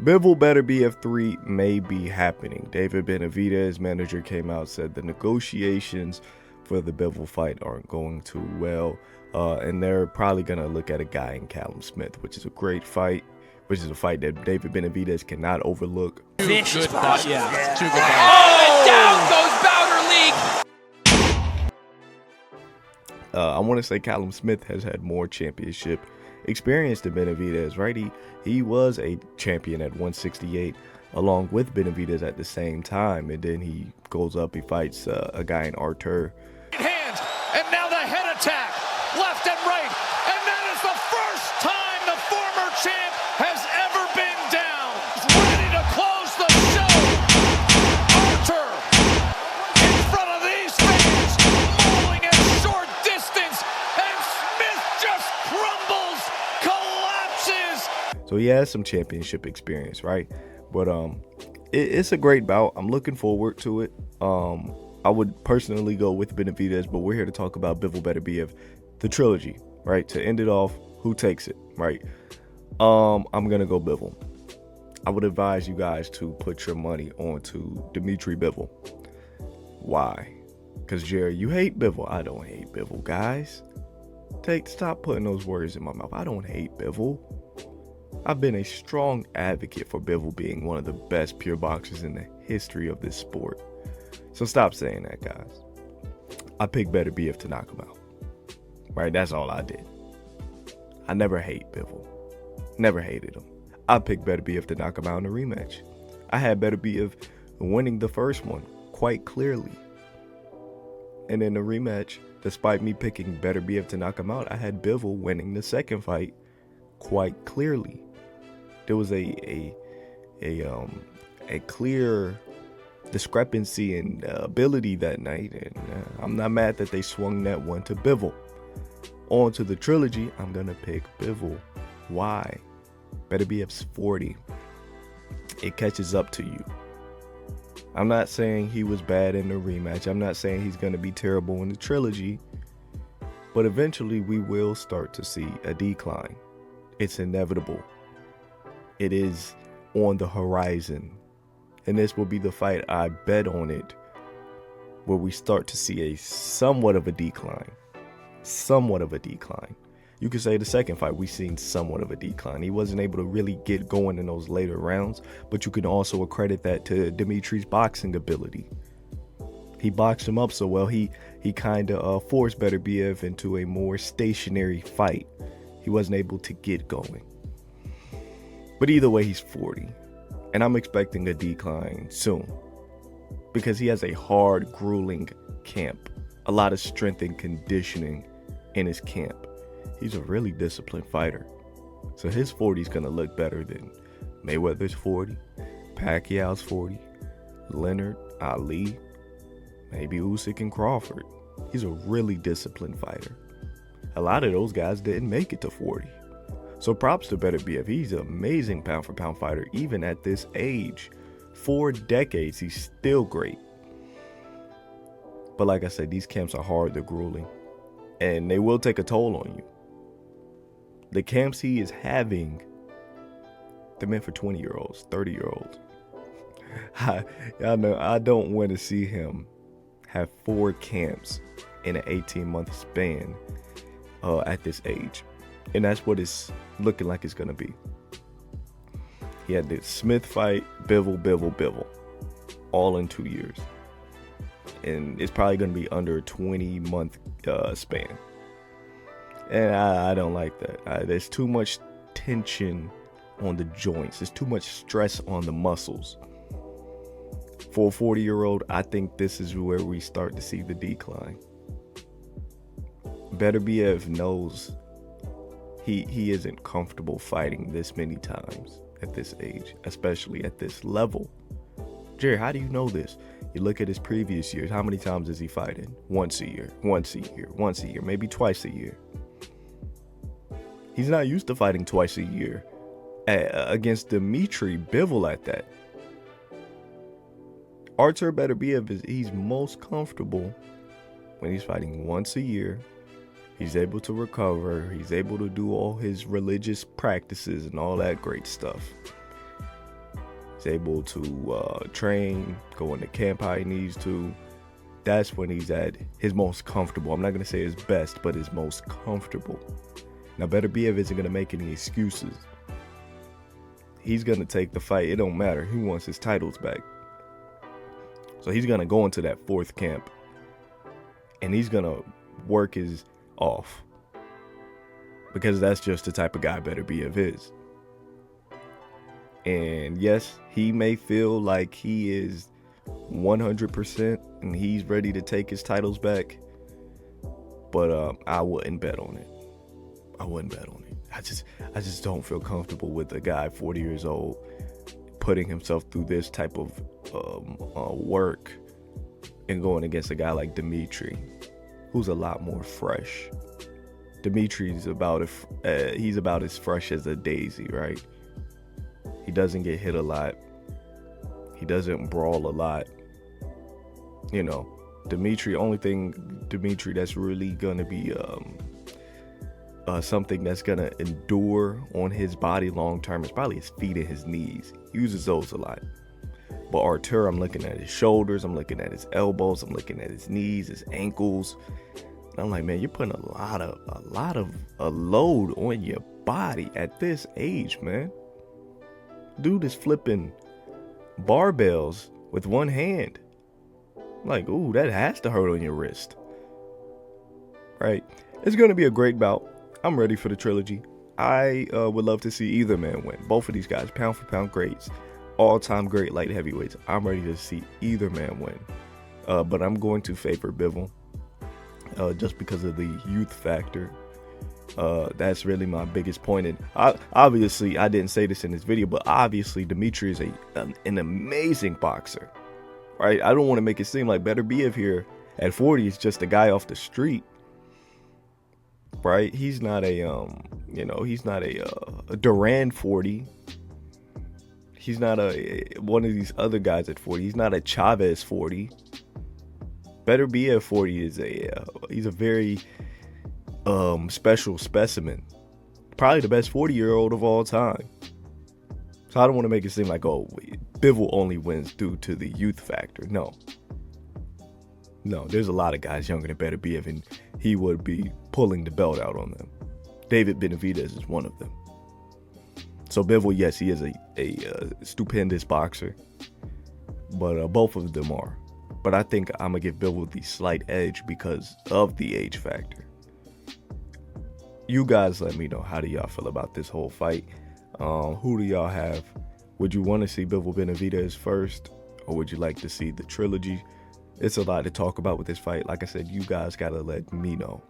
Bivol Beterbiev 3 may be happening. David Benavidez, manager, came out, said the negotiations for the Bivol fight aren't going too well. And they're probably going to look at a guy in Callum Smith, which is a great fight, which is a fight that David Benavidez cannot overlook. Vicious fight. Yeah. Two good fights. Oh, and down goes Bowder League. I want to say Callum Smith has had more championship experience than Benavidez, right? He was a champion at 168 along with Benavidez at the same time, and then he goes up, he fights a guy in Artur. Hands, and now the head attack, left and right, and that is the first time the former champ has ever been down. He's ready to close the show. Artur in front of these fans, mauling at short distance, and Smith just crumbles, collapses. So he has some championship experience, right? But it's a great bout. I'm looking forward to it. I would personally go with Benavidez, but we're here to talk about Bivol Beterbiev, the trilogy, right? To end it off, who takes it, right? I'm gonna go Bivol. I would advise you guys to put your money onto Dimitri Bivol. Why? Because Jerry, you hate Bivol. I don't hate Bivol, guys. Stop putting those words in my mouth. I don't hate Bivol. I've been a strong advocate for Bivol being one of the best pure boxers in the history of this sport. So stop saying that, guys. I picked Beterbiev to knock him out. Right? That's all I did. I never hate Bivol. Never hated him. I picked Beterbiev to knock him out in a rematch. I had Beterbiev winning the first one quite clearly. And in the rematch, despite me picking Beterbiev to knock him out, I had Bivol winning the second fight quite clearly. There was a clear discrepancy in ability that night, and I'm not mad that they swung that one to Bivol. On to the trilogy, I'm gonna pick Bivol. Why? Beterbiev's 40. It catches up to you. I'm not saying he was bad in the rematch. I'm not saying he's gonna be terrible in the trilogy, but eventually we will start to see a decline. It's inevitable. It is on the horizon. And this will be the fight, I bet on it, where we start to see a somewhat of a decline. Somewhat of a decline. You could say the second fight, we've seen somewhat of a decline. He wasn't able to really get going in those later rounds, but you can also accredit that to Dimitri's boxing ability. He boxed him up so well, he kind of forced Beterbiev into a more stationary fight. He wasn't able to get going. But either way, he's 40. And I'm expecting a decline soon. Because he has a hard, grueling camp. A lot of strength and conditioning in his camp. He's a really disciplined fighter. So his 40 is going to look better than Mayweather's 40, Pacquiao's 40, Leonard, Ali, maybe Usyk and Crawford. He's a really disciplined fighter. A lot of those guys didn't make it to 40. So props to Beterbiev. He's an amazing pound for pound fighter, even at this age. 4 decades, he's still great. But like I said, these camps are hard, they're grueling, and they will take a toll on you. The camps he is having, they're meant for 20-year-olds, 30-year-olds. I don't want to see him have 4 camps in an 18-month span at this age. And that's what it's looking like it's going to be. He had the Smith fight, Bivol, all in 2 years. And it's probably going to be under a 20-month span. And I don't like that. There's too much tension on the joints. There's too much stress on the muscles. For a 40-year-old, I think this is where we start to see the decline. Beterbiev knows he isn't comfortable fighting this many times at this age, especially at this level. Jerry, how do you know this? You look at his previous years. How many times is he fighting? Once a year, maybe twice a year. He's not used to fighting twice a year against Dimitri Bivol at that. Artur Beterbiev he's most comfortable when he's fighting once a year. He's able to recover. He's able to do all his religious practices and all that great stuff. He's able to train, go into camp how he needs to. That's when he's at his most comfortable. I'm not going to say his best, but his most comfortable. Now, Beterbiev isn't going to make any excuses. He's going to take the fight. It don't matter. He wants his titles back. So he's going to go into that 4th camp. And he's going to work his off. Because that's just the type of guy Beterbiev is. And yes, he may feel like he is 100% and he's ready to take his titles back, but I wouldn't bet on it. I just don't feel comfortable with a guy 40 years old putting himself through this type of work and going against a guy like Dimitri, who's a lot more fresh. Dimitri's he's about as fresh as a daisy, right? He doesn't get hit a lot. He doesn't brawl a lot. You know, only thing Dimitri that's really gonna be something that's gonna endure on his body long term is probably his feet and his knees. He uses those a lot. But Artur, I'm looking at his shoulders, I'm looking at his elbows, I'm looking at his knees, his ankles. And I'm like, man, you're putting a lot of load on your body at this age, man. Dude is flipping barbells with one hand. Like, ooh, that has to hurt on your wrist. Right? It's going to be a great bout. I'm ready for the trilogy. I would love to see either man win. Both of these guys, pound for pound greats. All-time great light heavyweights. I'm ready to see either man win. But I'm going to favor Bivol. Just because of the youth factor. That's really my biggest point. And obviously, I didn't say this in this video, but obviously Dimitri is an amazing boxer, right? I don't want to make it seem like Beterbiev here at 40 is just a guy off the street, right? He's not he's not a Duran 40. He's not one of these other guys at 40. He's not a Chavez 40. Beterbiev 40 is he's a very special specimen, probably the best 40-year-old of all time. So I don't want to make it seem like, oh, Bivol only wins due to the youth factor. No, there's a lot of guys younger than Beterbiev, and he would be pulling the belt out on them. David Benavidez is one of them. So Bivol, yes, he is a stupendous boxer, but both of them are. But I think I'm gonna give Bivol the slight edge because of the age factor. You guys let me know, how do y'all feel about this whole fight? Who do y'all have? Would you want to see Bivol Benavidez first, or would you like to see the trilogy? It's a lot to talk about with this fight. Like I said, you guys gotta let me know.